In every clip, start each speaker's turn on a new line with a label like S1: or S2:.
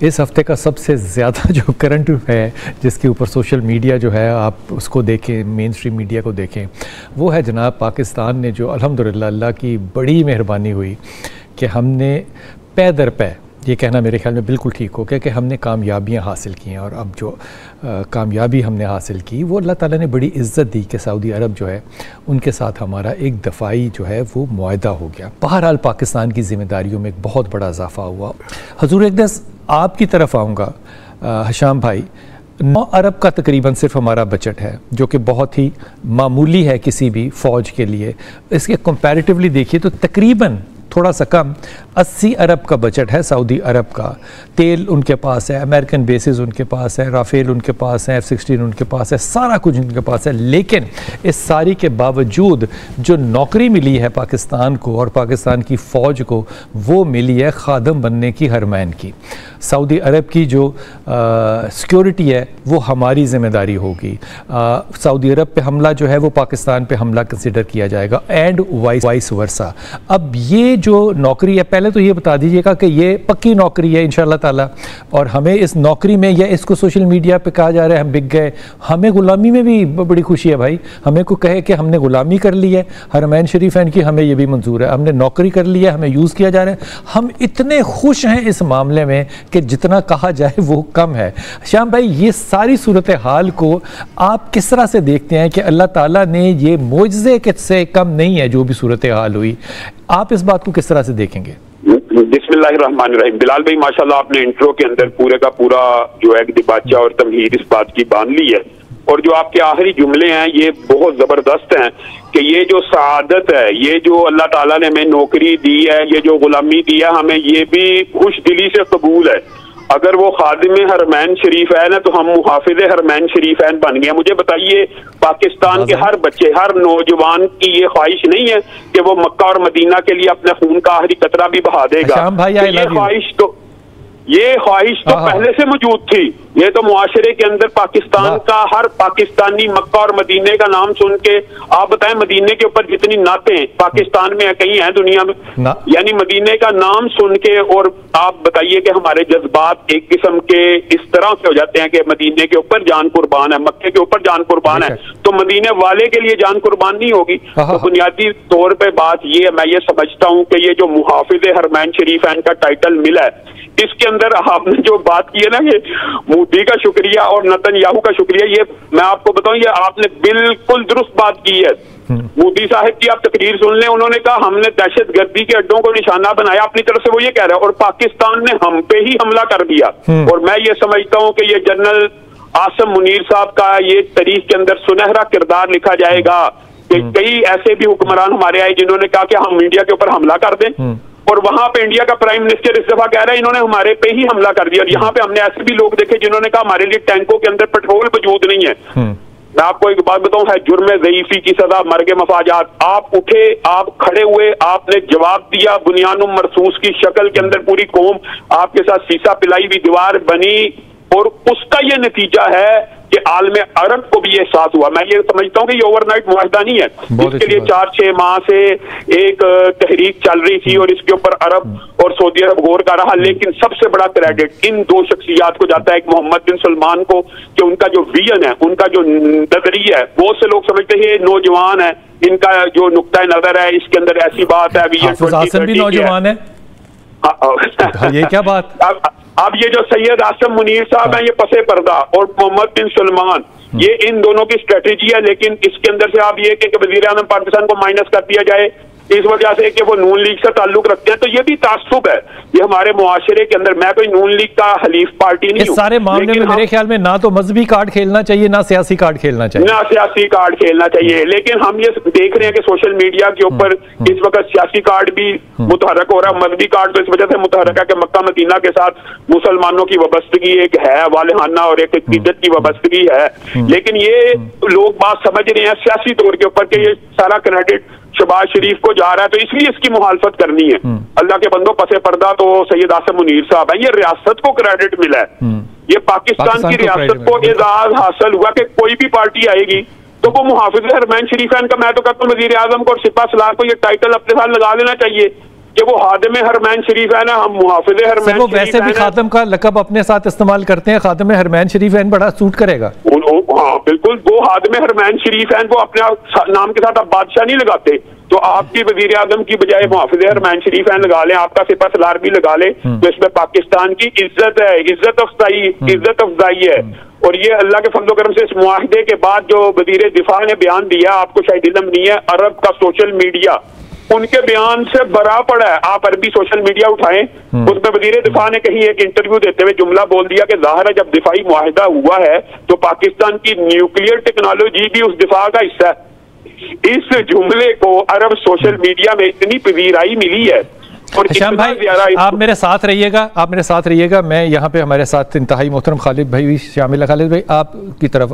S1: इस हफ्ते का सबसे ज़्यादा जो करंट है, जिसके ऊपर सोशल मीडिया जो है आप उसको देखें, मेन स्ट्रीम मीडिया को देखें, वो है जनाब पाकिस्तान ने जो अल्हम्दुलिल्लाह अल्लाह की बड़ी मेहरबानी हुई कि हमने पै दर पै, ये कहना मेरे ख्याल में बिल्कुल ठीक हो गया कि हमने कामयाबियाँ हासिल की हैं। और अब जो कामयाबी हमने हासिल की वो अल्लाह ताला ने बड़ी इज़्ज़त दी कि सऊदी अरब जो है उनके साथ हमारा एक दफ़ाई जो है वो मुआहदा हो गया। बहरहाल पाकिस्तान की ज़िम्मेदारियों में एक बहुत बड़ा इजाफ़ा हुआ। हजूर अक़दस आपकी तरफ आऊँगा हशाम भाई, 9 अरब का तकरीबन सिर्फ हमारा बजट है, जो कि बहुत ही मामूली है किसी भी फ़ौज के लिए। इसके कंपैरेटिवली देखिए तो तकरीबन थोड़ा सा कम 80 अरब का बजट है सऊदी अरब का। तेल उनके पास है, अमेरिकन बेसिस उनके पास है, राफेल उनके पास है, F-16 उनके पास है, सारा कुछ उनके पास है। लेकिन इस सारी के बावजूद जो नौकरी मिली है पाकिस्तान को और पाकिस्तान की फ़ौज को, वो मिली है खादम बनने की, हरमैन की। सऊदी अरब की जो सिक्योरिटी है वो हमारी ज़िम्मेदारी होगी। सऊदी अरब पे हमला जो है वो पाकिस्तान पे हमला कंसिडर किया जाएगा एंड वाइस वर्सा। अब ये जो नौकरी है, पहले तो ये बता दीजिएगा कि ये पक्की नौकरी है इंशाअल्लाह ताला, और हमें इस नौकरी में, या इसको सोशल मीडिया पे कहा जा रहा है हम बिक गए, हमें गुलामी में भी बड़ी खुशी है भाई। हमें को कहे कि हमने गुलामी कर ली है हरमैन शरीफैन की, हमें ये भी मंजूर है। हमने नौकरी कर ली है, हमें यूज़ किया जा रहा है, हम इतने खुश हैं इस मामले में कि जितना कहा जाए वो कम है। श्याम भाई, ये सारी सूरत हाल को आप किस तरह से देखते हैं कि अल्लाह ताला ने ये मोजज़े के से कम नहीं है जो भी सूरत हाल हुई, आप इस बात को किस तरह से देखेंगे?
S2: बिस्मिल्लाहिर्रहमानिर्रहीम। बिलाल भाई माशाल्लाह आपने इंट्रो के अंदर पूरे का पूरा जो है दिबाचा और तमहीद इस बात की बांध ली है, और जो आपके आखिरी जुमले हैं ये बहुत जबरदस्त हैं कि ये जो सआदत है, ये जो अल्लाह ताला ने हमें नौकरी दी है, ये जो गुलामी दी है, हमें ये भी खुश दिली से कबूल है। अगर वो खादिम हरमैन शरीफैन है तो हम मुहाफिज हरमैन शरीफैन बन गए। मुझे बताइए, पाकिस्तान के हर बच्चे, हर नौजवान की ये ख्वाहिश नहीं है कि वो मक्का और मदीना के लिए अपने खून का आखिरी कतरा भी बहा देगा? ये ख्वाहिश तो पहले से मौजूद थी। ये तो मुआशरे के अंदर पाकिस्तान का हर पाकिस्तानी मक्का और मदीने का नाम सुन के, आप बताएं मदीने के ऊपर जितनी नातें पाकिस्तान में कहीं हैं दुनिया में, यानी मदीने का नाम सुन के, और आप बताइए कि हमारे जज्बात एक किस्म के इस तरह से हो जाते हैं कि मदीने के ऊपर जान कुर्बान है, मक्के के ऊपर जान कुर्बान है, तो मदीने वाले के लिए जान कुर्बान नहीं होगी? तो बुनियादी तौर पर बात ये है, मैं ये समझता हूँ कि ये जो मुहाफिज हरमैन शरीफैन का टाइटल मिला है, इसके अंदर आपने जो बात की है ना, ये मोदी का शुक्रिया और नेतन्याहू का शुक्रिया, ये मैं आपको बताऊं, ये आपने बिल्कुल दुरुस्त बात की है। मोदी साहब की आप तकरीर सुन लें, उन्होंने कहा हमने दहशतगर्दी के अड्डों को निशाना बनाया, अपनी तरफ से वो ये कह रहा है, और पाकिस्तान ने हम पे ही हमला कर दिया। और मैं ये समझता हूं कि ये जनरल आसिम मुनीर साहब का ये तारीख के अंदर सुनहरा किरदार लिखा जाएगा कि कई ऐसे भी हुक्मरान हमारे आए जिन्होंने कहा कि हम इंडिया के ऊपर हमला कर दें, और वहां पे इंडिया का प्राइम मिनिस्टर इस दफा कह रहा है इन्होंने हमारे पे ही हमला कर दिया। और यहाँ पे हमने ऐसे भी लोग देखे जिन्होंने कहा हमारे लिए टैंकों के अंदर पेट्रोल मौजूद नहीं है। मैं आपको एक बात बताऊं, है जुर्म ज़ईफ़ी की सजा मर्ग मफाजात। आप उठे, आप खड़े हुए, आपने जवाब दिया, बुनियानुम मरसूस की शक्ल के अंदर पूरी कौम आपके साथ शीशा पिलाई हुई दीवार बनी, और उसका ये नतीजा है कि आलमे अरब को भी ये एहसास हुआ। मैं ये समझता हूँ कि ये ओवरनाइट मुआहदा नहीं है, इसके लिए 4-6 माह से एक तहरीक चल रही थी और इसके ऊपर अरब और सऊदी अरब गौर कर रहा। लेकिन सबसे बड़ा क्रेडिट इन दो शख्सियात को जाता है, एक मोहम्मद बिन सलमान को, कि उनका जो विजन है, उनका जो नजरिया है, बहुत से लोग समझते हैं ये नौजवान है, इनका जो नुक्ता नजर है इसके अंदर ऐसी बात है,
S1: विजन भी नौजवान है। ये क्या बात?
S2: अब ये जो सैयद आसिम मुनीर साहब हैं, ये पसे पर्दा, और मोहम्मद बिन सलमान, ये इन दोनों की स्ट्रेटेजी है। लेकिन इसके अंदर से आप ये कि वजीर आज़म पाकिस्तान को माइनस कर दिया जाए इस वजह से कि वो नून लीग से ताल्लुक रखते हैं, तो ये भी तासुब है ये हमारे मुआशरे के अंदर। मैं कोई नून लीग का हलीफ पार्टी नहीं हूं।
S1: इस सारे मामले में मेरे ख्याल में ना तो मजहबी कार्ड खेलना चाहिए, ना सियासी कार्ड खेलना चाहिए,
S2: ना सियासी कार्ड खेलना चाहिए। लेकिन हम ये देख रहे हैं कि सोशल मीडिया के ऊपर इस वक्त सियासी कार्ड भी मुतहरक हो रहा है। मजहबी कार्ड तो इस वजह से मुतहरक है कि मक्का मदीना के साथ मुसलमानों की वाबस्तगी एक है वालेहाना और एक इज्जत की वाबस्तगी है। लेकिन ये लोग बात समझ रहे हैं सियासी तौर के ऊपर कि ये सारा क्रेडिट शहबाज शरीफ को जा रहा है, तो इसलिए इसकी मुखालफत करनी है। अल्लाह के बंदो, पसे पर्दा तो सैयद आसिम मुनीर साहब है। ये रियासत को क्रेडिट मिला है, ये पाकिस्तान की रियासत को एजाज हासिल हुआ कि कोई भी पार्टी आएगी तो वो मुहाफिज हरमैन शरीफैन का, मैं तो कहता हूँ वजीर आजम को और सिपा सलार को ये टाइटल अपने साथ लगा लेना चाहिए कि वो हादिम हरमैन शरीफ है ना, हम मुहाफिज हरमैन।
S1: वो वैसे भी खादम का लकब अपने साथ इस्तेमाल करते हैं, खादिम हरमैन शरीफ है, बड़ा सूट करेगा।
S2: हाँ बिल्कुल, वो हादिम हरमैन शरीफ है, वो अपने नाम के साथ आप बादशाह नहीं लगाते, तो आपकी वजीर आजम की बजाय मुहाफिज हरमैन शरीफ है लगा लें, आपका सिपह सलार भी लगा लें, तो इसमें पाकिस्तान की इज्जत है, इज्जत अफजाई है। और ये अल्लाह के फजल करम से इस मुआहदे के बाद जो वजीर दिफा ने बयान दिया, आपको शायद इल्म नहीं है, अरब का सोशल मीडिया उनके बयान से भरा पड़ा है। आप अरबी सोशल मीडिया उठाएं, उसमें वजीर दिफा ने कहीं एक इंटरव्यू देते हुए जुमला बोल दिया कि जाहिर है जब दिफाई मुआहदा हुआ है तो पाकिस्तान की न्यूक्लियर टेक्नोलॉजी भी उस दिफा का हिस्सा है। इस जुमले को अरब सोशल मीडिया में इतनी पजीराई मिली है।
S1: हिशाम भाई आप मेरे साथ रहिएगा, मैं यहाँ पे हमारे साथ इंतहाई मोहतरम खालिद भाई भी शामिल है। खालिद भाई आपकी तरफ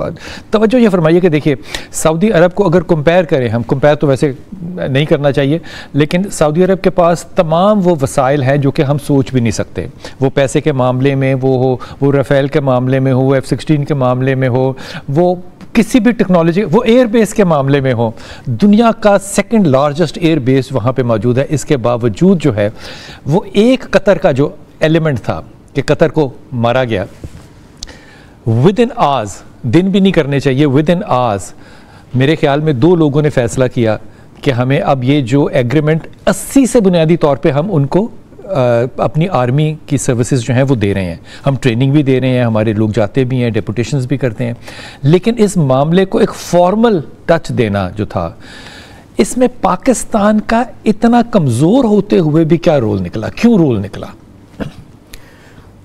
S1: तवज्जो ये फरमाइए कि देखिए सऊदी अरब को अगर कंपेयर करें, हम कंपेयर तो वैसे नहीं करना चाहिए, लेकिन सऊदी अरब के पास तमाम वो वसाइल हैं जो कि हम सोच भी नहीं सकते। वो पैसे के मामले में वो राफेल के मामले में हो, F-16 के मामले में हो, वो किसी भी टेक्नोलॉजी, वो एयर बेस के मामले में हो, दुनिया का सेकंड लार्जेस्ट एयर बेस वहाँ पे मौजूद है। इसके बावजूद जो है वो एक कतर का जो एलिमेंट था कि कतर को मारा गया, विद इन आवर्स, दिन भी नहीं करने चाहिए, विद इन आवर्स मेरे ख्याल में 2 लोगों ने फैसला किया कि हमें अब ये जो एग्रीमेंट 80 से बुनियादी तौर पे हम उनको अपनी आर्मी की सर्विसेज जो हैं वो दे रहे हैं, हम ट्रेनिंग भी दे रहे हैं, हमारे लोग जाते भी हैं, डेपुटेशंस भी करते हैं, लेकिन इस मामले को एक फॉर्मल टच देना जो था, इसमें पाकिस्तान का इतना कमज़ोर होते हुए भी क्या रोल निकला, क्यों रोल निकला?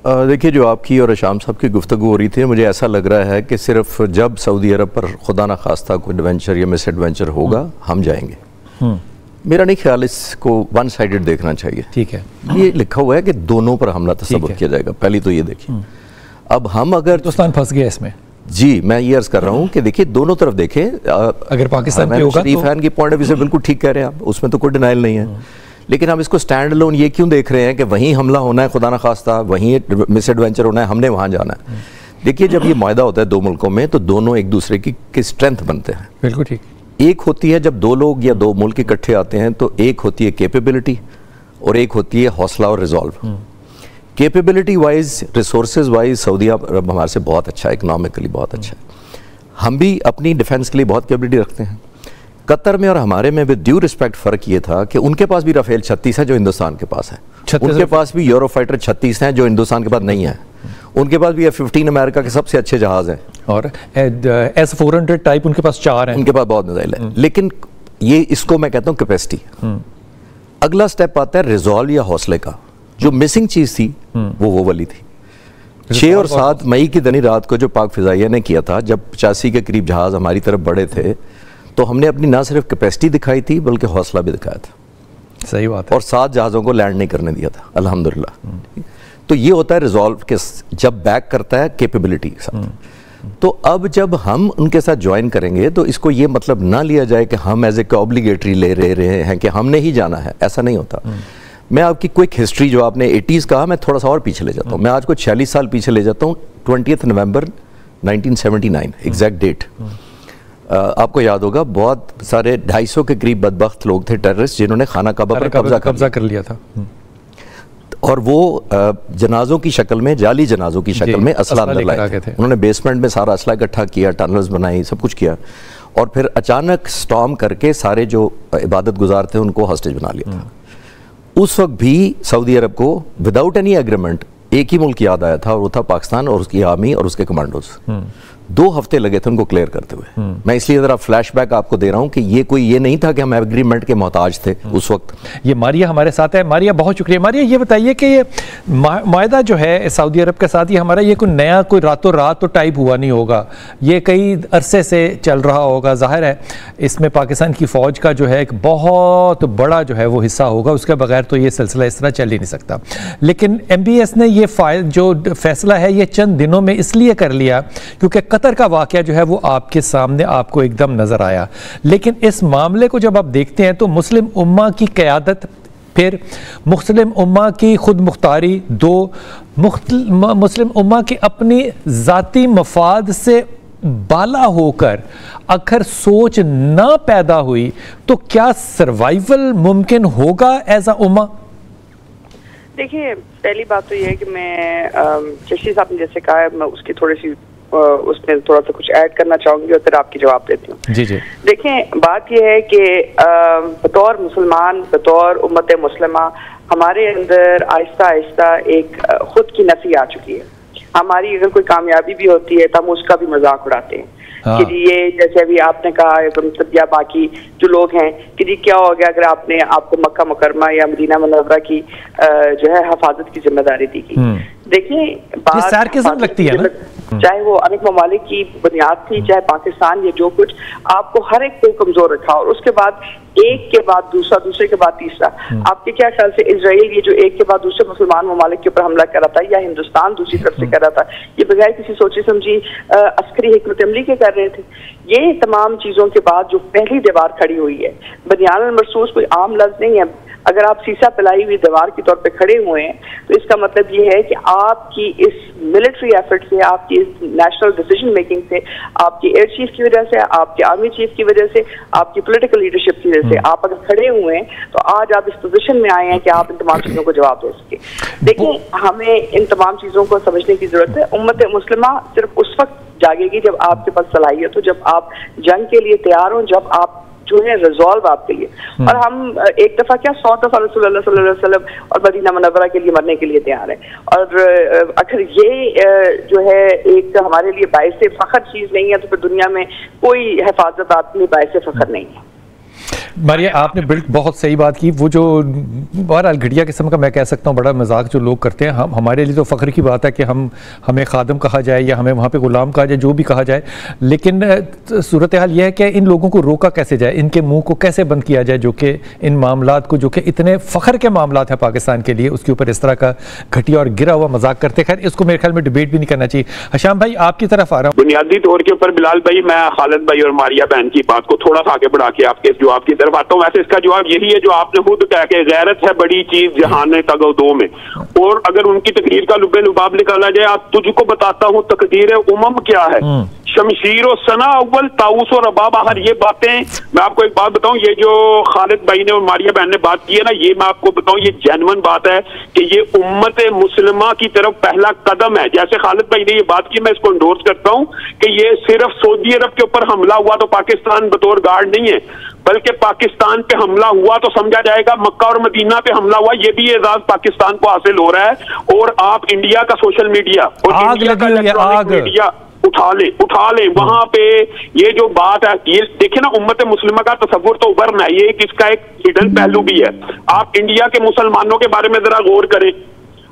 S3: देखिए, जो आपकी और शाम साहब की गुफ्तगू हो रही थी, मुझे ऐसा लग रहा है कि सिर्फ जब सऊदी अरब पर खुदा ना खास्ता कोई एडवेंचर या मिस एडवेंचर होगा हम जाएंगे। मेरा नहीं ख्याल इसको वन साइडेड देखना चाहिए।
S1: ठीक है,
S3: ये लिखा हुआ है कि दोनों पर हमला तसव्वुर किया जाएगा, पहली तो ये देखिए। अब हम अगर
S1: हिंदुस्तान फंस गया इसमें,
S3: जी मैं ये अर्ज कर रहा हूँ कि देखिए दोनों तरफ देखें,
S1: अगर पाकिस्तान पे होगा
S3: शरीफ खान की पॉइंट ऑफ व्यू से बिल्कुल ठीक कह रहे हैं आप, उसमें तो कोई डिनाइल नहीं है, लेकिन हम इसको स्टैंड अलोन ये क्यों देख रहे हैं कि वहीं हमला होना है खुदा ना खास्ता, वहीं मिस एडवेंचर होना है, हमने वहाँ जाना है। देखिए, जब ये मुआहदा होता है 2 मुल्कों में तो दोनों एक दूसरे की स्ट्रेंथ बनते हैं।
S1: बिल्कुल ठीक।
S3: एक होती है जब 2 लोग या 2 मुल्क इकट्ठे आते हैं, तो एक होती है कैपेबिलिटी और एक होती है हौसला और resolve. Capability wise, resources wise Saudi Arab हमारे से बहुत अच्छा है, इकोनॉमिकली बहुत अच्छा है, हम भी अपनी डिफेंस के लिए बहुत कैपेबिलिटी रखते हैं। कतर में और हमारे में विद ड्यू रिस्पेक्ट फ़र्क ये था कि उनके पास भी राफेल 36 है जो हिंदुस्तान के पास है, उनके पास भी यूरोफाइटर 36 हैं जो हिंदुस्तान के पास नहीं है, उनके पास भी F-15 अमेरिका के सबसे अच्छे जहाज हैं, और
S1: S-400 टाइप उनके पास 4 हैं,
S3: उनके पास बहुत मिसाइल है। लेकिन ये इसको मैं कहता हूँ कैपेसिटी। अगला स्टेप आता है रिजॉल्व या हौसले का। जो मिसिंग चीज़ थी वो वाली थी। 6 और 7 मई की दनी रात को जो पाक फिजाइया ने किया था, जब 85 के करीब जहाज हमारी तरफ बढ़े थे, तो हमने अपनी ना सिर्फ कैपेसिटी दिखाई थी बल्कि हौसला भी दिखाया था।
S1: सही बात है।
S3: और 7 जहाज़ों को लैंड नहीं करने दिया था, अल्हम्दुलिल्लाह। तो ये होता है रिजॉल्व के, जब बैक करता है कैपेबिलिटी के साथ। तो अब जब हम उनके साथ ज्वाइन करेंगे तो इसको ये मतलब ना लिया जाए कि हम एज ए ऑब्लिगेटरी ले रहे हैं कि हमने ही जाना है, ऐसा नहीं होता। मैं आपकी क्विक हिस्ट्री, जो आपने 80s कहा, मैं थोड़ा सा और पीछे ले जाता हूँ। मैं आज को 40 साल पीछे ले जाता हूँ। 20 नवंबर 1979 एग्जैक्ट डेट। आपको याद होगा, बहुत सारे 250 के करीब बदबख्त लोग थे, टेररिस्ट, जिन्होंने खाना काबा पर
S1: कब्जा कर लिया था,
S3: और वो जनाजों की शक्ल में, जाली जनाजों की शक्ल में असला अंदर लाए थे। उन्होंने बेसमेंट में सारा असला इकट्ठा किया, टनल्स बनाई, सब कुछ किया, और फिर अचानक स्टॉर्म करके सारे जो इबादत गुजार थे उनको हॉस्टेज बना लिया था। उस वक्त भी सऊदी अरब को विदाउट एनी एग्रीमेंट एक ही मुल्क याद आया था, और वो था पाकिस्तान और उसकी आर्मी और उसके कमांडोज। 2 हफ्ते लगे थे उनको क्लियर करते हुए। मैं इसलिए जरा फ्लैशबैक आपको दे रहा हूं कि ये नहीं था कि हम एग्रीमेंट के मोहताज थे उस वक्त।
S1: ये मारिया हमारे साथ है। मारिया, बहुत शुक्रिया। मारिया, ये बताइए कि ये मुआहदा जो है सऊदी अरब के साथ, ये हमारा ये कोई नया, कोई रातों रात तो टाइप हुआ नहीं होगा, ये कई अरसे से चल रहा होगा। जाहिर है इसमें पाकिस्तान की फ़ौज का जो है एक बहुत बड़ा जो है वो हिस्सा होगा, उसके बगैर तो ये सिलसिला इस तरह चल ही नहीं सकता। लेकिन MBS ने ये जो फैसला है ये चंद दिनों में इसलिए कर लिया क्योंकि कतर का वाक़या जो है वो आपके सामने आपको एकदम नज़र आया। लेकिन इस मामले को जब आप देखते हैं तो मुस्लिम उम्मा की क़यादत, फिर मुस्लिम उम्मा की खुद मुख्तारी, 2 मुस्लिम उम्मा की अपनी ज़ाती मफाद से बाला होकर अगर सोच ना पैदा हुई तो क्या सर्वाइवल मुमकिन होगा एज अ उम्मा?
S4: देखिए, पहली बात तो ये है कि मैं चश्ती साहब ने जैसे कहा है, मैं उसकी थोड़ी सी उसमें थोड़ा सा कुछ ऐड करना चाहूंगी और फिर आपकी जवाब देती हूँ।
S1: जी जी।
S4: देखें, बात यह है कि बतौर मुसलमान, बतौर उम्मत मुस्लिमा, हमारे अंदर आहिस्ता आहिस्ता एक खुद की नफी आ चुकी है। हमारी अगर कोई कामयाबी भी होती है तो हम उसका भी मजाक उड़ाते हैं। हाँ। कि जी ये जैसे अभी आपने कहा मतलब या बाकी जो लोग हैं कि जी क्या हो गया अगर आपको मक्का मुकरमा या मदीना मुनव्वरा की जो है हिफाजत की जिम्मेदारी दी गई। देखिए, बात
S1: लगती है ना,
S4: चाहे वो अरब ममालिक की बुनियाद थी, चाहे पाकिस्तान, या जो कुछ आपको हर एक को कमजोर रखा और उसके बाद एक के बाद दूसरा, दूसरे के बाद तीसरा। आपके क्या ख्याल से इजराइल ये जो एक के बाद दूसरे मुसलमान ममालिक के ऊपर हमला कर रहा था, या हिंदुस्तान दूसरी तरफ से कर रहा था, ये बगैर किसी सोची समझी अस्करी हिकमत अमली के कर रहे थे। ये तमाम चीजों के बाद जो पहली दीवार खड़ी हुई है, बनियान मरसूस कोई आम लफ्ज नहीं है। अगर आप सीसा पिलाई हुई दीवार के तौर पे खड़े हुए हैं तो इसका मतलब ये है कि आपकी इस मिलिट्री एफर्ट से, आपकी इस नेशनल डिसीजन मेकिंग से, आपकी एयर चीफ की वजह से, आपके आर्मी चीफ की वजह से, आपकी पॉलिटिकल लीडरशिप की वजह से आप अगर खड़े हुए हैं तो आज आप इस पोजीशन में आए हैं कि आप इन तमाम चीजों को जवाब दे सके। देखिए, हमें इन तमाम चीजों को समझने की जरूरत है। उम्मत मुस्लिमा सिर्फ उस वक्त जागेगी जब आपके पास सलाहियत हो, जब आप जंग के लिए तैयार हो, जब आप जो है रिजॉल्व आपके लिए। और हम एक दफा क्या 100 दफा रसूलुल्लाह सल्लल्लाहु अलैहि वसल्लम और मदीना मुनव्वरा के लिए मरने के लिए तैयार है। और अगर ये जो है एक हमारे लिए बाइस फख्र चीज नहीं है तो फिर दुनिया में कोई हिफाजत आपके लिए बाइस फख्र नहीं है।
S1: मारिया, आपने बहुत सही बात की। वो जो बहरहाल घटिया किस्म का, मैं कह सकता हूँ, बड़ा मजाक जो लोग करते हैं, हमारे लिए तो फ़ख्र की बात है कि हमें खादम कहा जाए या हमें वहाँ पे गुलाम कहा जाए, जो भी कहा जाए। लेकिन सूरत हाल यह है कि इन लोगों को रोका कैसे जाए, इनके मुंह को कैसे बंद किया जाए, जो कि इन मामलात को, जो कि इतने फ़ख्र के मामलात हैं पाकिस्तान के लिए, उसके ऊपर इस तरह का घटिया और गिरा हुआ मजाक करते। खैर, इसको मेरे ख्याल में डिबेट भी नहीं करना चाहिए। हशाम भाई, आपकी तरफ आ रहा हूँ।
S2: बुनियादी तौर के ऊपर बिलाल भाई, मैं खालिद भाई और मारिया बहन की बात को थोड़ा सा आगे बढ़ा के आपके जवाब की तरफ आता हूँ। वैसे इसका जवाब यही है जो आपने खुद कहा कि गैरत है बड़ी चीज जहान तगो में, और अगर उनकी तकदीर का लुबे लुबाब निकाला जाए, आप तुझको बताता हूँ तकदीर उमम क्या है, शमशीर और सना अव्वल ताऊस और रबाब आखिर। ये बातें मैं आपको एक बात बताऊं, ये जो खालिद भाई ने और मारिया बहन ने बात की है ना, ये मैं आपको बताऊं ये जेन्युइन बात है कि ये उम्मत मुस्लिमा की तरफ पहला कदम है। जैसे खालिद भाई ने ये बात की, मैं इसको इंडोर्स करता हूं कि ये सिर्फ सऊदी अरब के ऊपर हमला हुआ तो पाकिस्तान बतौर गार्ड नहीं है, बल्कि पाकिस्तान पे हमला हुआ तो समझा जाएगा मक्का और मदीना पे हमला हुआ, ये भी एजाज पाकिस्तान को हासिल हो रहा है। और आप इंडिया का सोशल मीडिया और इंडिया का इलेक्ट्रॉनिक मीडिया उठा ले वहां पे ये जो बात है, ये देखे ना, उम्मत मुस्लिमा का तस्वुर तो उभरना है, ये इसका एक हिडन पहलू भी है। आप इंडिया के मुसलमानों के बारे में जरा गौर करें,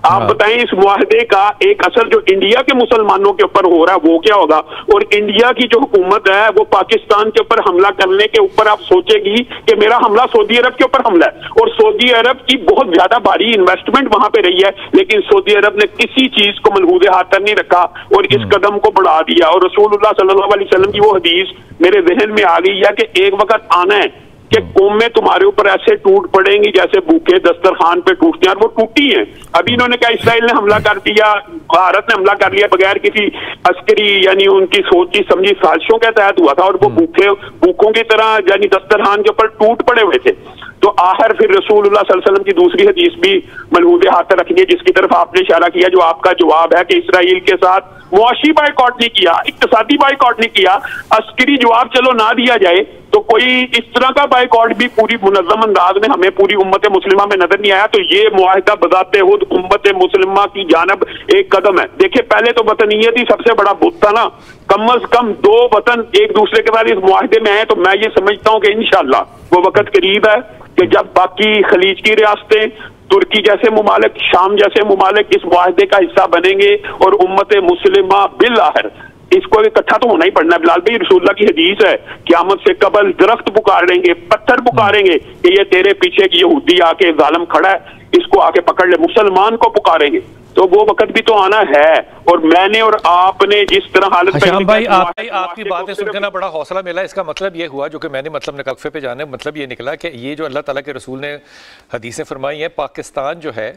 S2: आप बताएं इस मुआहदे का एक असर जो इंडिया के मुसलमानों के ऊपर हो रहा है वो क्या होगा, और इंडिया की जो हुकूमत है वो पाकिस्तान के ऊपर हमला करने के ऊपर आप सोचेगी कि मेरा हमला सऊदी अरब के ऊपर हमला है, और सऊदी अरब की बहुत ज्यादा भारी इन्वेस्टमेंट वहां पे रही है, लेकिन सऊदी अरब ने किसी चीज को मलहूदे हाथ तक नहीं रखा और इस कदम को बढ़ा दिया। और रसूलुल्लाह सल्लल्लाहु अलैहि वसल्लम की वो हदीस मेरे जहन में आ गई है कि एक वक्त आना है कि कौमें तुम्हारे ऊपर ऐसे टूट पड़ेंगी जैसे भूखे दस्तरखान पे टूटते हैं, और वो टूटी हैं। अभी इन्होंने कहा इसराइल ने हमला कर दिया, भारत ने हमला कर लिया बगैर किसी अस्करी यानी उनकी सोची समझी साजिशों के तहत हुआ था, और वो भूखों की तरह यानी दस्तरखान के ऊपर टूट पड़े हुए थे। तो आखिर फिर रसूलुल्लाह सल्लल्लाहु अलैहि वसल्लम की दूसरी हदीस भी मलहूदे हाथ तक रखनी है, जिसकी तरफ आपने इशारा किया, जो आपका जवाब है कि इसराइल के साथ मुआशी बाइकॉट नहीं किया, इक्तिसादी बाइकॉट नहीं किया, अस्करी जवाब चलो ना दिया जाए तो कोई इस तरह का बाइकॉट भी पूरी मुनज़्ज़म अंदाज में हमें पूरी उम्मत मुस्लिमा में नजर नहीं आया। तो ये मुआहिदा बज़ाते खुद उम्मत मुस्लिमा की जानब एक कदम है। देखिए, पहले तो वतनीयत ही सबसे बड़ा बुत था ना, कम अज कम दो वतन एक दूसरे के साथ इस मुआहिदे में आए, तो मैं ये समझता हूँ कि इंशाअल्लाह वो वक्त करीब है कि जब बाकी खलीज की रियासतें, तुर्की जैसे मुमालिक, शाम जैसे मुमालिक इस मुआहिदे का हिस्सा बनेंगे और उम्मत मुस्लिमा बिल-आखिर इसको इकट्ठा तो होना ही पड़ना है। बिलाल भाई, रसूलुल्लाह की हदीस है क़यामत से कबल दरख्त पुकारेंगे, पत्थर पुकारेंगे कि ये तेरे पीछे एक यहूदी आके जालिम खड़ा है, इसको आके पकड़ ले, मुसलमान को पुकारेंगे। तो वो वक्त भी तो आना है। और मैंने और आपने जिस तरह हालत
S1: भाई आपकी बातें सुनकर ना बड़ा हौसला मिला। इसका मतलब ये हुआ, जो कि मैंने मतलब नकफ़े पे जाने, मतलब ये निकला कि ये जो अल्लाह ताला के रसूल ने हदीसें फरमाई हैं, पाकिस्तान जो है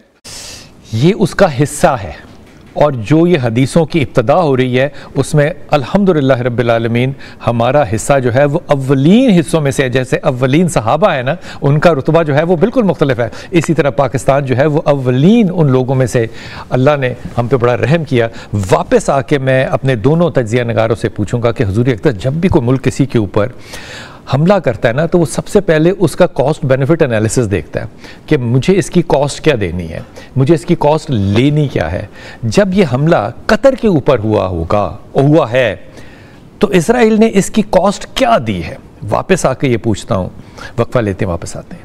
S1: ये उसका हिस्सा है, और जो ये हदीसों की इब्तदा हो रही है उसमें अल्हम्दुलिल्लाह रब्बिल आलमीन हमारा हिस्सा जो है वो अव्वलीन हिस्सों में से है। जैसे अव्वलीन सहाबा है ना, उनका रुतबा जो है वो बिल्कुल मुख्तलिफ है, इसी तरह पाकिस्तान जो है वो अव्वलीन उन लोगों में से। अल्लाह ने हम पे बड़ा रहम किया। वापस आके मैं अपने दोनों तज्जिया नगारों से पूछूंगा कि हुजूर अकबर, जब भी कोई मुल्क किसी के ऊपर हमला करता है ना, तो वो सबसे पहले उसका कॉस्ट बेनिफिट एनालिसिस देखता है कि मुझे इसकी कॉस्ट क्या देनी है, मुझे इसकी कॉस्ट लेनी क्या है। जब ये हमला कतर के ऊपर हुआ है तो इजराइल ने इसकी कॉस्ट क्या दी है। वापस आके ये पूछता हूँ, वक्फा लेते हैं, वापस आते हैं।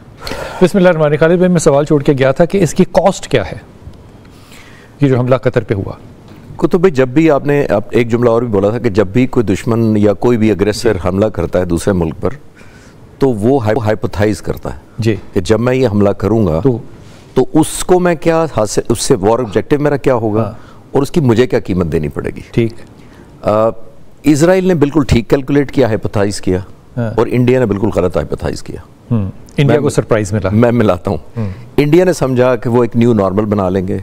S1: बिस्मिल्लाह। खालिद भाई, मैं सवाल छोड़ के गया था कि इसकी कॉस्ट क्या है, ये जो हमला कतर पे हुआ।
S3: कुतुब भाई, जब भी आपने एक जुमला और भी बोला था कि जब भी कोई दुश्मन या कोई भी अग्रेसर हमला करता है दूसरे मुल्क पर, तो वो हाइपोथाइज करता है जी कि जब मैं ये हमला करूंगा तो उसको मैं क्या हासिल, उससे वॉर ऑब्जेक्टिव मेरा क्या होगा और उसकी मुझे क्या कीमत देनी पड़ेगी। ठीक। इजराइल ने बिल्कुल ठीक कैलकुलेट किया, हाइपोथाइज किया, और इंडिया ने बिल्कुल गलत हाइपोथाइज किया।
S1: इंडिया को सरप्राइज मिला।
S3: मैं मिलाता हूँ। इंडिया ने समझा कि वो एक न्यू नॉर्मल बना लेंगे।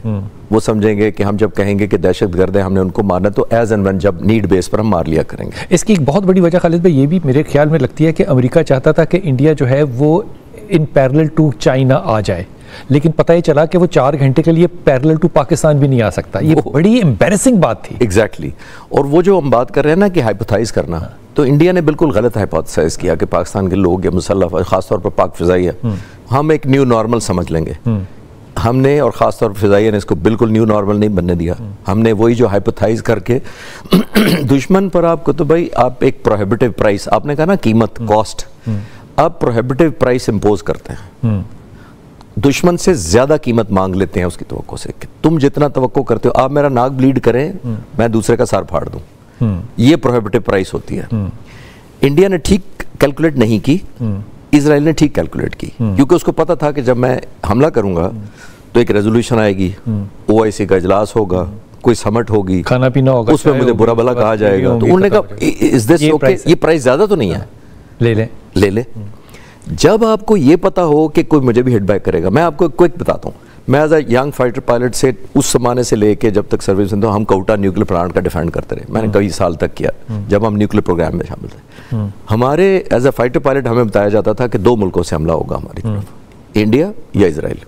S3: वो समझेंगे कि हम जब कहेंगे कि दहशतगर्द है, हमने उनको मारना, तो एज एंड व्हेन जब नीड बेस पर हम मार लिया करेंगे।
S1: इसकी एक बहुत बड़ी वजह खालिद भाई ये भी मेरे ख्याल में लगती है कि अमेरिका चाहता था कि इंडिया जो है वो इन पैरेलल टू चाइना आ जाए, लेकिन पता ही चला कि वो 4 घंटे के लिए पैरेलल टू पाकिस्तान भी नहीं आ सकता। ये बड़ी एम्बैरेसिंग बात थी।
S3: एग्जैक्टली। और वो जो हम बात कर रहे हैं ना कि हाइपोथाइज करना, तो इंडिया ने बिल्कुल गलत हाइपोथेसाइज किया कि पाकिस्तान के लोग या मुसल्लफ, खासतौर पर पाक फिजाइया, हम एक न्यू नॉर्मल समझ लेंगे। हमने, और खासतौर पर फिजाइया ने, इसको बिल्कुल न्यू नॉर्मल नहीं बनने दिया। हमने वही जो हाइपोथाइज करके दुश्मन पर आपको, तो भाई आप एक प्रोहिबिटिव प्राइस, आपने कहा ना कीमत, कॉस्ट, आप प्रोहिबिटिव प्राइस इंपोज करते हैं। दुश्मन से ज्यादा कीमत मांग लेते हैं उसकी तवक्को से कि तुम जितना तवक्को करते हो, आप मेरा नाक ब्लीड करें, मैं दूसरे का सर फाड़ दूं। ये प्रोहिबिटिव प्राइस होती है। इंडिया ने ठीक कैलकुलेट नहीं की, इजराइल ने ठीक कैलकुलेट की, क्योंकि उसको पता था कि जब मैं हमला करूंगा तो एक रेजोल्यूशन आएगी, OIC का इजलास होगा, कोई समट होगी,
S1: खाना पीना होगा,
S3: उसमें मुझे बुरा भला कहा जाएगा। तो उन्होंने कहा इज दिस ओके, ये प्राइस ज्यादा तो नहीं है, ले ले। जब आपको ये पता हो कि कोई मुझे भी हिट बैक करेगा, मैं आपको क्विक बताता हूँ। मैं as a young fighter pilot से उस जमाने से लेके जब तक सर्विस में, हम कोटा न्यूक्लियर प्लांट का डिफेंड करते रहे। मैंने कई साल तक किया जब हम न्यूक्लियर प्रोग्राम में शामिल थे। हमारे एज अ फाइटर पायलट हमें बताया जाता था कि 2 मुल्कों से हमला होगा हमारी तरफ, इंडिया या इजराइल।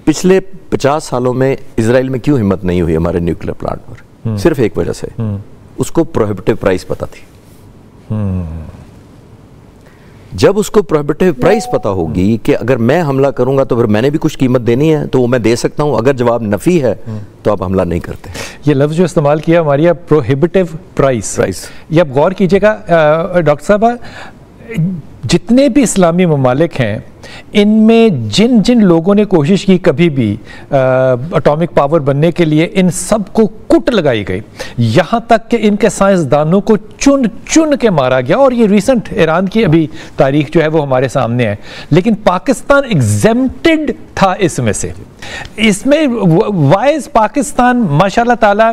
S3: पिछले 50 सालों में इजराइल में क्यों हिम्मत नहीं हुई हमारे न्यूक्लियर प्लांट पर? सिर्फ एक वजह से, उसको प्रोहिबिटिव प्राइस पता थी। जब उसको प्रोहिबिटिव प्राइस पता होगी कि अगर मैं हमला करूंगा तो फिर मैंने भी कुछ कीमत देनी है, तो वो मैं दे सकता हूं। अगर जवाब नफी है तो आप हमला नहीं करते।
S1: ये लफ्ज़ जो इस्तेमाल किया हमारी, प्रोहिबिटिव प्राइस, ये आप गौर कीजिएगा डॉक्टर साहब, जितने भी इस्लामी ममालिक हैं, इनमें जिन जिन लोगों ने कोशिश की कभी भी एटॉमिक पावर बनने के लिए, इन सब को कुट लगाई गई, यहाँ तक कि इनके साइंसदानों को चुन चुन के मारा गया। और ये रिसेंट ईरान की अभी तारीख जो है वो हमारे सामने है, लेकिन पाकिस्तान एग्जेम्प्टेड था इसमें से। इसमें वाई इज पाकिस्तान माशाल्लाह ताला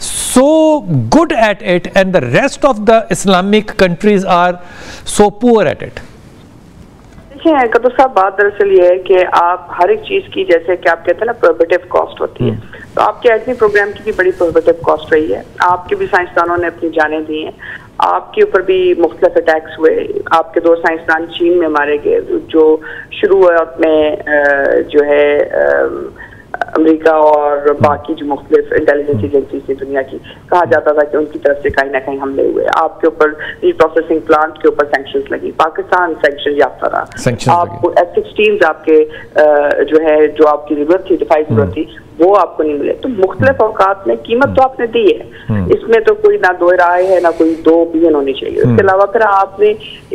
S1: so good at it and the rest of the Islamic countries are so poor at it?
S4: देखिए कदर साहब, बात दरअसल ये है कि आप हर एक चीज की, जैसे कि आप कहते हैं ना, प्रोहिबिटिव कॉस्ट होती है, तो आपके एटमी प्रोग्राम की भी बड़ी प्रोहिबिटिव कॉस्ट रही है। आपके भी साइंसदानों ने अपनी जानें दी हैं, आपके ऊपर भी मुख्तलिफ अटैक्स हुए। आपके 2 साइंसदान चीन में मारे गए, जो शुरुआत में जो है अमेरिका और बाकी जो मुख्तलिफ इंटेलिजेंस एजेंसी थी दुनिया की, कहा जाता था कि उनकी तरफ से कहीं ना कहीं हमले हुए। आपके ऊपर प्रोसेसिंग प्लांट के ऊपर सैंक्शंस लगी, पाकिस्तान सैंक्शन याफ्ता रहा। आपको F-16 आपके जो है, जो आपकी जरूरत थी, दिफाई जरूरत थी, वो आपको नहीं मिले। तो मुख्तलिफ औकात में कीमत तो आपने दी है, इसमें तो कोई ना दो राय है, ना कोई दो ओपिनियन होनी चाहिए। इसके अलावा फिर आपने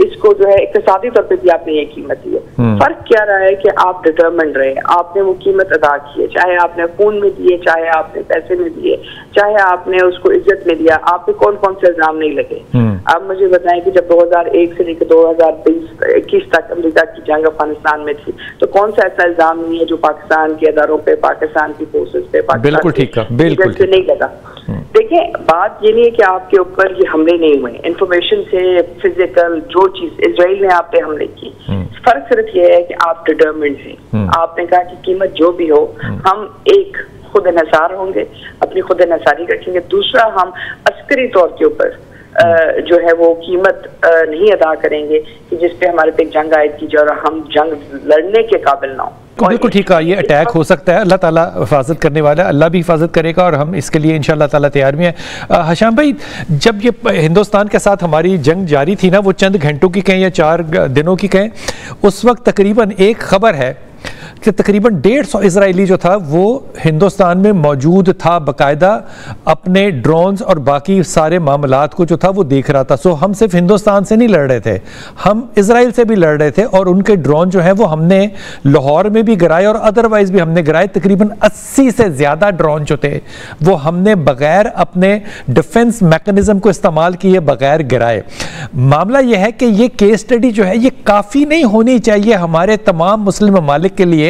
S4: इसको जो है इक्तिसादी तौर पर भी आपने ये कीमत दी है। फर्क क्या रहा है कि आप डिटरमिन्ड रहे, आपने वो कीमत अदा की है, चाहे आपने खून में दिए, चाहे आपने पैसे में दिए, चाहे आपने उसको इज्जत में दिया। आप पे कौन कौन से इल्जाम नहीं लगे? आप मुझे बताएं कि जब 2001 से लेकर 2021 तक अमेरिका की जंग अफगानिस्तान में थी, तो कौन सा ऐसा इल्जाम नहीं है जो पाकिस्तान के अदारों पे, पाकिस्तान की फोर्सेस पे,
S1: बिल्कुल ठीक है, बिल्कुल
S4: से नहीं लगा। देखिए, बात ये नहीं है कि आपके ऊपर ये हमले नहीं हुए, इंफॉर्मेशन से फिजिकल जो चीज इजराइल ने आप पे हमले की, फर्क सिर्फ ये है कि आप डिटरमिन्ड हैं। आपने कहा कि कीमत जो भी हो, हम एक खुद इन्हिसार होंगे, अपनी खुद इन्हिसारी रखेंगे। दूसरा, हम अस्करी तौर के ऊपर जो है वो कीमत नहीं अदा करेंगे कि जिसपे हमारे पे जंग आयद की जाए और हम जंग लड़ने के काबिल ना हो।
S1: बिल्कुल ठीक है, ये अटैक हो सकता है, अल्लाह ताला हिफाजत करने वाला है, अल्लाह भी हिफाजत करेगा और हम इसके लिए इंशाअल्लाह ताला तैयार भी हैं। हशाम भाई, जब ये हिंदुस्तान के साथ हमारी जंग जारी थी ना, वो चंद घंटों की कहें या 4 दिनों की कहें, उस वक्त तकरीबन एक खबर है कि तकरीबन 150 इजरायली जो था वो हिंदुस्तान में मौजूद था, बाकायदा अपने ड्रोन्स और बाकी सारे मामलात को जो था वो देख रहा था। सो हम सिर्फ हिंदुस्तान से नहीं लड़ रहे थे, हम इजराइल से भी लड़ रहे थे और उनके ड्रोन जो है वो हमने लाहौर में भी गिराए और अदरवाइज भी हमने गिराए। तकरीबन 80 से ज़्यादा ड्रोन जो थे वो हमने बगैर अपने डिफेंस मैकेनिज्म को इस्तेमाल किए बगैर गिराए। मामला यह है कि ये केस स्टडी जो है ये काफ़ी नहीं होनी चाहिए हमारे तमाम मुस्लिम ममालिक के लिए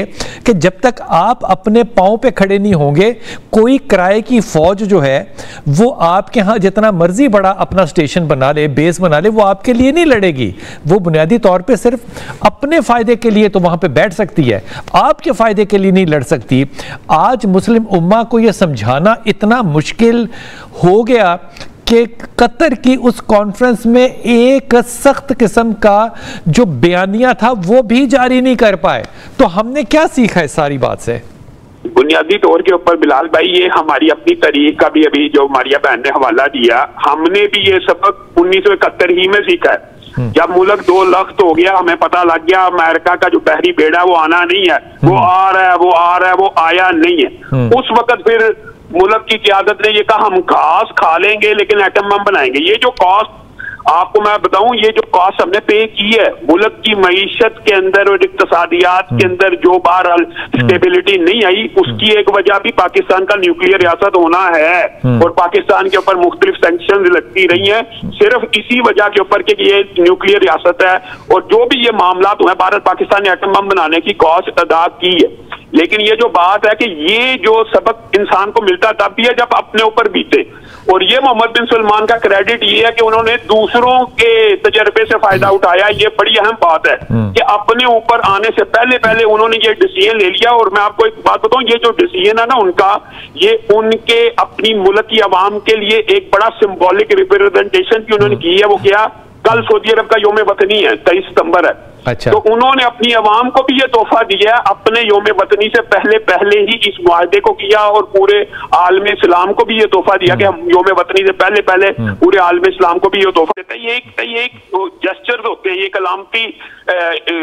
S1: कि जब तक आप अपने पांव पे खड़े नहीं होंगे, कोई किराए की फौज जो है वो आपके यहां जितना मर्जी बड़ा अपना स्टेशन बना ले, बेस बना ले, वो आपके लिए नहीं लड़ेगी। वो बुनियादी तौर पे सिर्फ अपने फायदे के लिए तो वहां पे बैठ सकती है, आपके फायदे के लिए नहीं लड़ सकती। आज मुस्लिम उम्मा को यह समझाना इतना मुश्किल हो गया कि कतर की उस कॉन्फ्रेंस में एक सख्त किस्म का जो बयानिया था वो भी जारी नहीं कर पाए। तो हमने क्या सीखा इस सारी बात से?
S2: बुनियादी तौर के ऊपर बिलाल भाई, ये हमारी अपनी तारीख का भी अभी जो मारिया बहन ने हवाला दिया, हमने भी ये सबक 1971 ही में सीखा है। जब मुल्क 2 लख्त हो गया, हमें पता लग गया अमेरिका का जो बहरी बेड़ा वो आना नहीं है, वो आ रहा है, वो आ रहा है, वो आया नहीं है। उस वक्त फिर मुल्क की क़यादत ने ये कहा हम घास खा लेंगे लेकिन एटम बम बनाएंगे। ये जो कॉस्ट आपको मैं बताऊं, ये जो कॉस्ट हमने पे की है मुल्क की मईशत के अंदर और इक्तसादियात के अंदर जो बहरहाल स्टेबिलिटी नहीं आई, उसकी एक वजह भी पाकिस्तान का न्यूक्लियर रियासत होना है और पाकिस्तान के ऊपर मुख्तलिफ सैंक्शंस लगती रही हैं सिर्फ इसी वजह के ऊपर कि ये न्यूक्लियर रियासत है। और जो भी ये मामला हुए, भारत पाकिस्तान ने एटम बम बनाने की कॉस्ट अदा की है। लेकिन ये जो बात है कि ये जो सबक इंसान को मिलता तब भी है जब अपने ऊपर बीते। और ये मोहम्मद बिन सलमान का क्रेडिट ये है कि उन्होंने दूसरों के तजर्बे से फायदा उठाया। ये बड़ी अहम बात है कि अपने ऊपर आने से पहले उन्होंने ये डिसीजन ले लिया। और मैं आपको एक बात बताऊं, ये जो डिसीजन है ना उनका, ये उनके अपनी मुल्क की आवाम के लिए एक बड़ा सिंबॉलिक रिप्रेजेंटेशन की उन्होंने की है। वो क्या, कल सऊदी अरब का योम वतनी है, 23 सितंबर है।
S1: अच्छा।
S2: तो उन्होंने अपनी अवाम को भी ये तोहफा दिया है, अपने योम वतनी से पहले ही इस मुआहदे को किया और पूरे आलम इस्लाम को भी ये तोहफा दिया कि हम योम वतनी से पहले पूरे आलम इस्लाम को भी ये तोहफा देते हैं। ये एक जेस्चर्स होते हैं, ये कलामती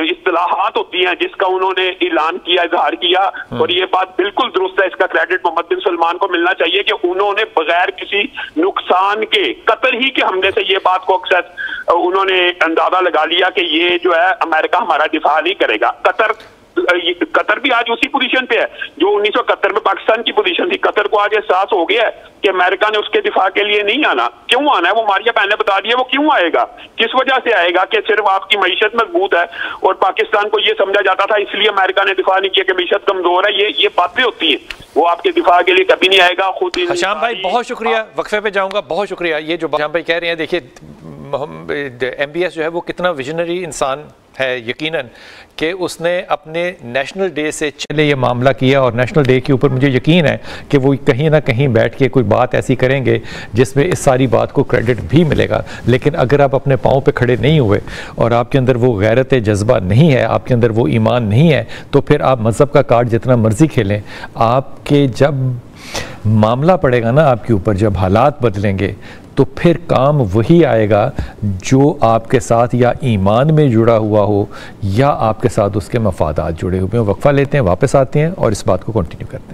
S2: इस्तिलाहात होती हैं जिसका उन्होंने ऐलान किया, इजहार किया। और ये बात बिल्कुल दुरुस्त है, इसका क्रेडिट मोहम्मद बिन सलमान को मिलना चाहिए कि उन्होंने बगैर किसी नुकसान के, कतर ही के हमले से ये बात को अक्सर उन्होंने अंदाजा लगा लिया कि ये जो है अमेरिका हमारा दिफा नहीं करेगा। कतर भी आज उसी पोजीशन पे है जो 1971 में पाकिस्तान की पोजीशन थी। कतर को आज एहसास हो गया है कि अमेरिका ने उसके दिफा के लिए नहीं आना। क्यों आना है वो मारिया बहन ने बता दिया, वो क्यों आएगा, किस वजह से आएगा कि सिर्फ आपकी मईशत मजबूत है और पाकिस्तान को ये समझा जाता था इसलिए अमेरिका ने दिफा नहीं किया कि मईशत कमजोर है। ये बातें होती हैं, वो आपके दिफा के लिए कभी नहीं आएगा। खुद
S1: हशाम भाई बहुत शुक्रिया, वक्फे पे जाऊंगा, बहुत शुक्रिया। ये जो हशाम भाई कह रहे हैं, देखिए MBS जो है वो कितना विजनरी इंसान है, यकीनन कि उसने अपने नेशनल डे से चले ये मामला किया और नेशनल डे के ऊपर मुझे यकीन है कि वो कहीं ना कहीं बैठ के कोई बात ऐसी करेंगे जिसमें इस सारी बात को क्रेडिट भी मिलेगा। लेकिन अगर आप अपने पाँव पे खड़े नहीं हुए और आपके अंदर वो गैरत जज्बा नहीं है, आपके अंदर वो ईमान नहीं है, तो फिर आप मज़हब का कार्ड जितना मर्जी खेलें, आपके जब मामला पड़ेगा ना आपके ऊपर, जब हालात बदलेंगे, तो फिर काम वही आएगा जो आपके साथ या ईमान में जुड़ा हुआ हो या आपके साथ उसके मफादात जुड़े हुए हों। वक्फा लेते हैं, वापस आते हैं और इस बात को कंटिन्यू करते हैं।